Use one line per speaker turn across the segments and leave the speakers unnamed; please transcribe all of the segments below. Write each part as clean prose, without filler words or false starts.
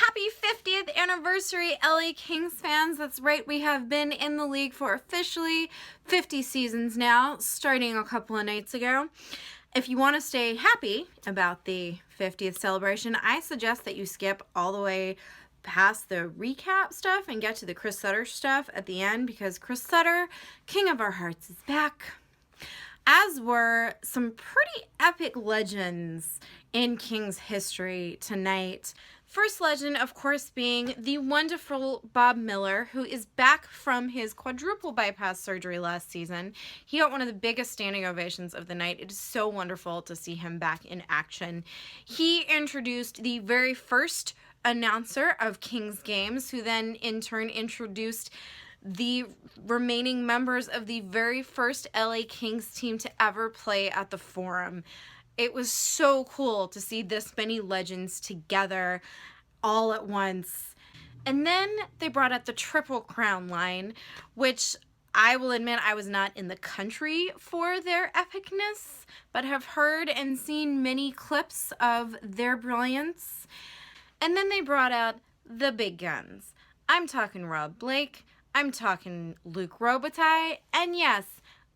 Happy 50th anniversary, LA Kings fans. That's right, we have been in the league for officially 50 seasons now, starting a couple of nights ago. If you want to stay happy about the 50th celebration, I suggest that you skip all the way past the recap stuff and get to the Chris Sutter stuff at the end, because Chris Sutter, King of Our Hearts, is back. As were some pretty epic legends in Kings history tonight. First legend, of course, being the wonderful Bob Miller, who is back from his quadruple bypass surgery last season. He got one of the biggest standing ovations of the night. It is so wonderful to see him back in action. He introduced the very first announcer of Kings games, who then in turn introduced the remaining members of the very first LA Kings team to ever play at the Forum. It was so cool to see this many legends together all at once. And then they brought out the Triple Crown line, which I will admit I was not in the country for their epicness, but have heard and seen many clips of their brilliance. And then they brought out the big guns. I'm talking Rob Blake, I'm talking Luc Robitaille, and yes,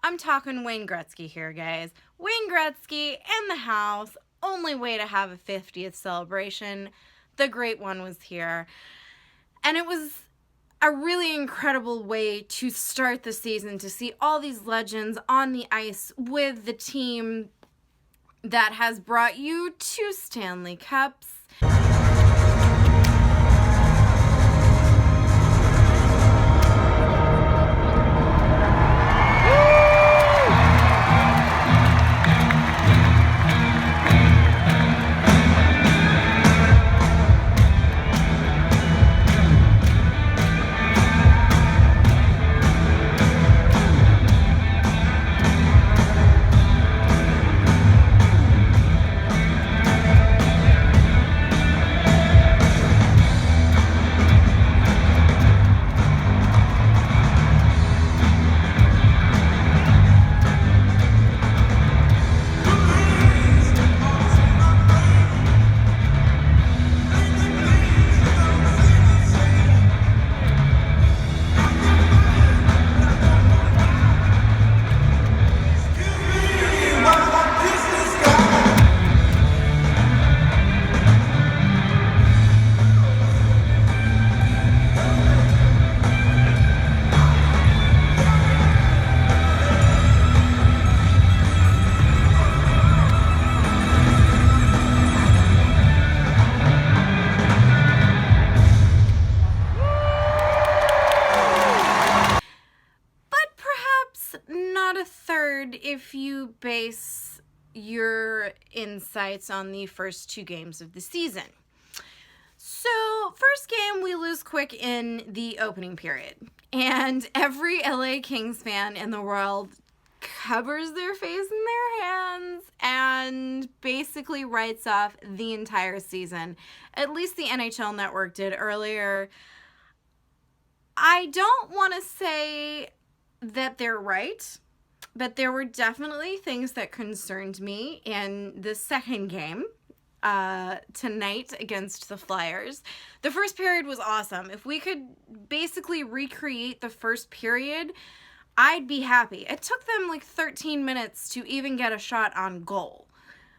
I'm talking Wayne Gretzky here, guys. Wayne Gretzky in the house. Only way to have a 50th celebration. The great one was here. And it was a really incredible way to start the season, to see all these legends on the ice with the team that has brought you 2 Stanley Cups. If you base your insights on the first 2 games of the season. So, first game, we lose quick in the opening period. And every LA Kings fan in the world covers their face in their hands and basically writes off the entire season. At least the NHL Network did earlier. I don't want to say that they're right, but there were definitely things that concerned me in the second game tonight against the Flyers. The first period was awesome. If we could basically recreate the first period, I'd be happy. It took them like 13 minutes to even get a shot on goal.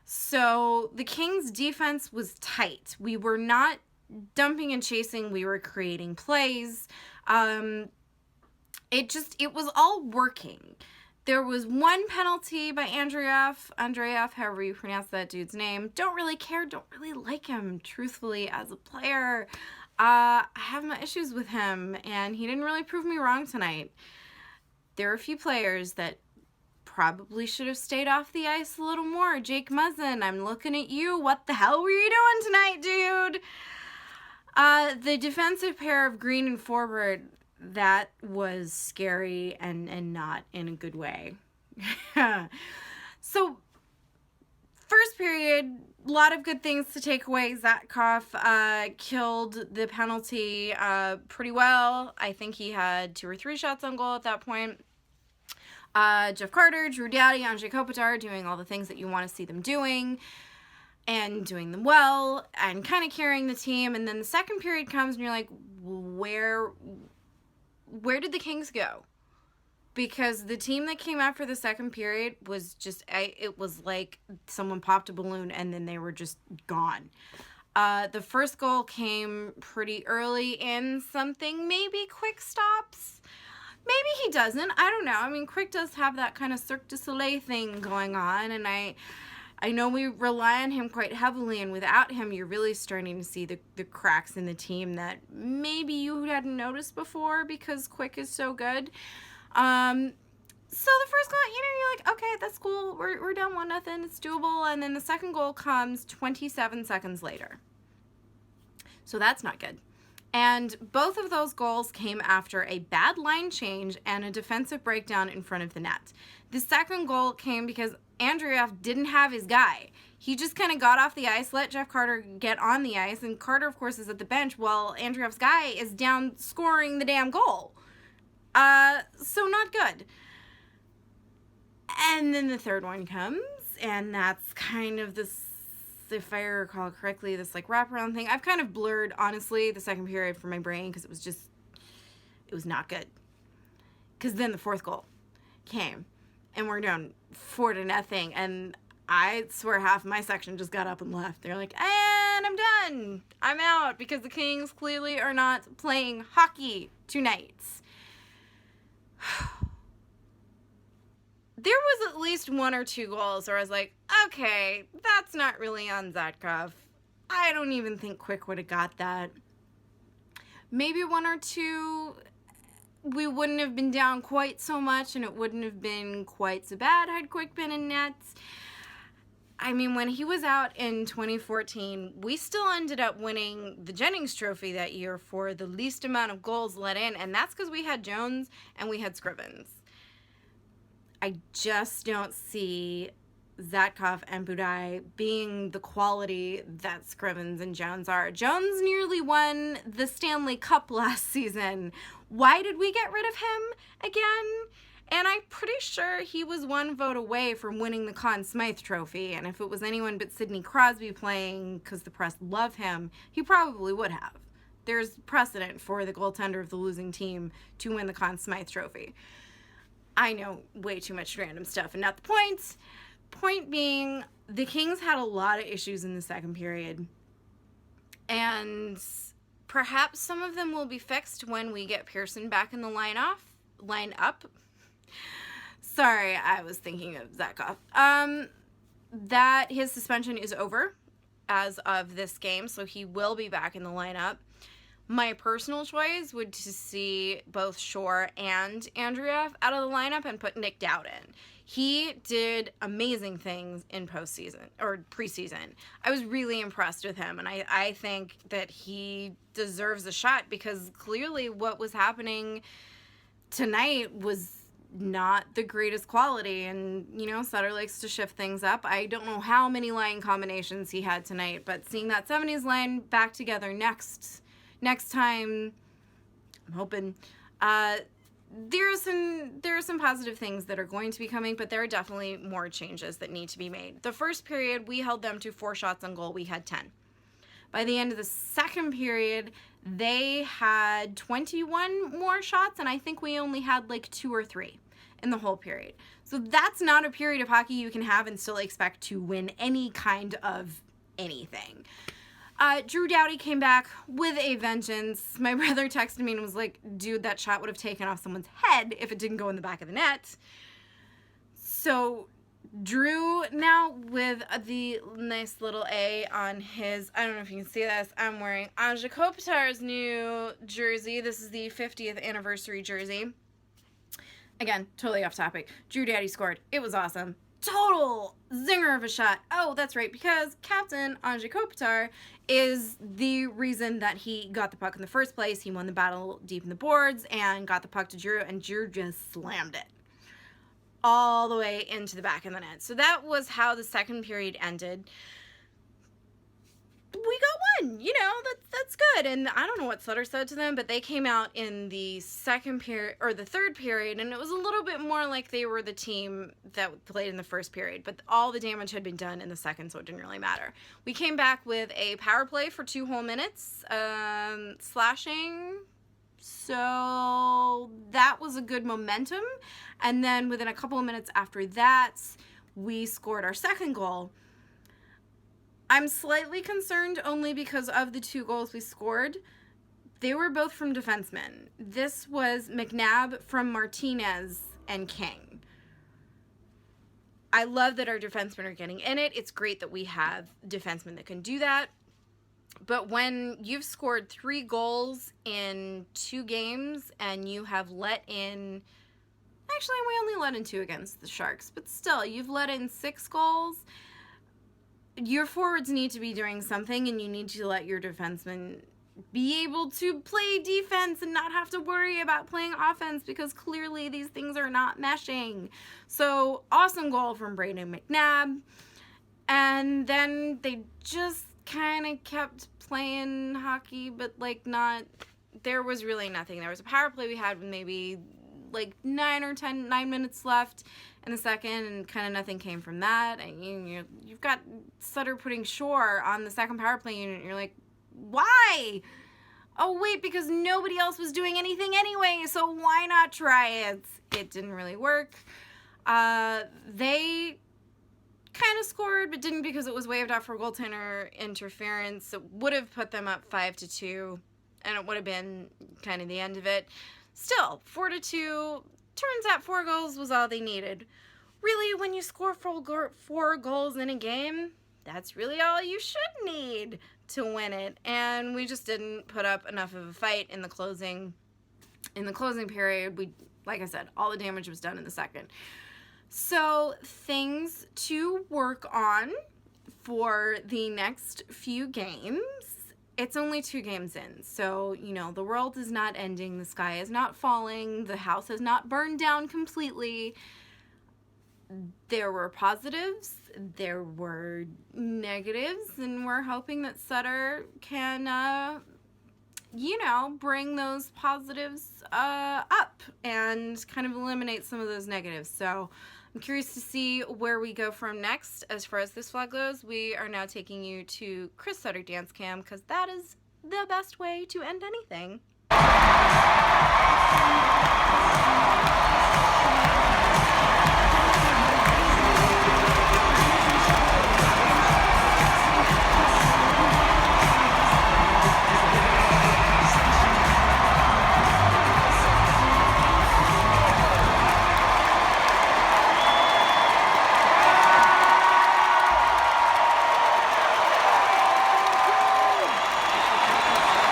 So the Kings' defense was tight. We were not dumping and chasing. We were creating plays. It was all working. There was one penalty by Andreev, however you pronounce that dude's name. Don't really care, don't really like him, truthfully, as a player. I have my issues with him, and he didn't really prove me wrong tonight. There are a few players that probably should have stayed off the ice a little more. Jake Muzzin, I'm looking at you. What the hell were you doing tonight, dude? The defensive pair of Green and Forbort, that was scary and not in a good way. So, first period, a lot of good things to take away. Zatkoff killed the penalty pretty well. I think he had 2 or 3 shots on goal at that point. Jeff Carter, Drew Doughty, Anze Kopitar doing all the things that you want to see them doing. and doing them well and kind of carrying the team. And then the second period comes and you're like, where did the Kings go? Because the team that came after the second period was just, it was like someone popped a balloon and then they were just gone. The first goal came pretty early in something, maybe Quick stops. Maybe he doesn't. I don't know. I mean, Quick does have that kind of Cirque du Soleil thing going on, and I know we rely on him quite heavily, and without him, you're really starting to see the cracks in the team that maybe you hadn't noticed before because Quick is so good. So the first goal, you're like, okay, that's cool. We're down 1-0. It's doable. And then the second goal comes 27 seconds later. So that's not good. And both of those goals came after a bad line change and a defensive breakdown in front of the net. The second goal came because Andreev didn't have his guy. He just kind of got off the ice, let Jeff Carter get on the ice, and Carter, of course, is at the bench while Andreev's guy is down scoring the damn goal. So not good. And then the third one comes, and that's kind of this, if I recall correctly, this like wraparound thing. I've kind of blurred, honestly, the second period for my brain because it was not good. Because then the fourth goal came, and we're down 4-0, and I swear half my section just got up and left. They're like, and I'm done. I'm out because the Kings clearly are not playing hockey tonight. There was at least 1 or 2 goals where I was like, okay, that's not really on Zatkov. I don't even think Quick would have got that. Maybe 1 or 2, we wouldn't have been down quite so much and it wouldn't have been quite so bad had Quick been in nets. I mean, when he was out in 2014, we still ended up winning the Jennings Trophy that year for the least amount of goals let in, and that's because we had Jones and we had Scrivens. I just don't see Zatkov and Budaj being the quality that Scrivens and Jones are. Jones nearly won the Stanley Cup last season. Why did we get rid of him again? And I'm pretty sure he was 1 vote away from winning the Conn Smythe Trophy. And if it was anyone but Sidney Crosby playing because the press love him, he probably would have. There's precedent for the goaltender of the losing team to win the Conn Smythe Trophy. I know way too much random stuff and not the point. Point being, the Kings had a lot of issues in the second period. And perhaps some of them will be fixed when we get Pearson back in the line up. Sorry, I was thinking of Zatkov. That his suspension is over as of this game, so he will be back in the lineup. My personal choice would to see both Shore and Andreev out of the lineup and put Nick Dowd in. He did amazing things in postseason or preseason. I was really impressed with him, and I think that he deserves a shot because clearly what was happening tonight was not the greatest quality, and Sutter likes to shift things up. I don't know how many line combinations he had tonight, but seeing that 70s line back together next time, I'm hoping there are some positive things that are going to be coming, but there are definitely more changes that need to be made. The first period, we held them to 4 shots on goal. We had 10. By the end of the second period, they had 21 more shots, and I think we only had like 2 or 3 in the whole period. So that's not a period of hockey you can have and still expect to win any kind of anything. Drew Doughty came back with a vengeance. My brother texted me and was like, dude, that shot would have taken off someone's head if it didn't go in the back of the net. So Drew now with the nice little A on his, I don't know if you can see this, I'm wearing Anze Kopitar's new jersey. This is the 50th anniversary jersey. Again, totally off topic. Drew Doughty scored. It was awesome. Total zinger of a shot. Oh, that's right, because Captain Anze Kopitar is the reason that he got the puck in the first place. He won the battle deep in the boards and got the puck to Drew, and Drew just slammed it all the way into the back of the net. So that was how the second period ended. We got one, that's good. And I don't know what Sutter said to them, but they came out in the second period, or the third period, and it was a little bit more like they were the team that played in the first period, but all the damage had been done in the second, so it didn't really matter. We came back with a power play for 2 whole minutes, slashing, so that was a good momentum. And then within a couple of minutes after that, we scored our second goal. I'm slightly concerned only because of the 2 goals we scored. They were both from defensemen. This was McNabb from Martinez and King. I love that our defensemen are getting in it. It's great that we have defensemen that can do that. But when you've scored 3 goals in 2 games and you have let in... Actually, we only let in 2 against the Sharks. But still, you've let in 6 goals. Your forwards need to be doing something, and you need to let your defensemen be able to play defense and not have to worry about playing offense, because clearly these things are not meshing. So, awesome goal from Brayden McNabb. And then they just kind of kept playing hockey, but like not, there was really nothing. There was a power play we had with maybe like 9 minutes left in the second, and kind of nothing came from that. And you've got Sutter putting Shore on the second power play unit, and you're like, why? Oh wait, because nobody else was doing anything anyway, so why not try it? It didn't really work. They kind of scored, but didn't, because it was waved off for goaltender interference. It would have put them up 5-2, and it would have been kind of the end of it. Still, 4-2, turns out 4 goals was all they needed. Really, when you score 4 goals in a game, that's really all you should need to win it. And we just didn't put up enough of a fight in the closing period. We, like I said, all the damage was done in the second. So, things to work on for the next few games. It's only 2 games in, so, you know, the world is not ending, the sky is not falling, the house has not burned down completely. There were positives, there were negatives, and we're hoping that Sutter can, you know, bring those positives up and kind of eliminate some of those negatives. So I'm curious to see where we go from next. As far as this vlog goes, we are now taking you to Chris Sutter Dance Cam, because that is the best way to end anything.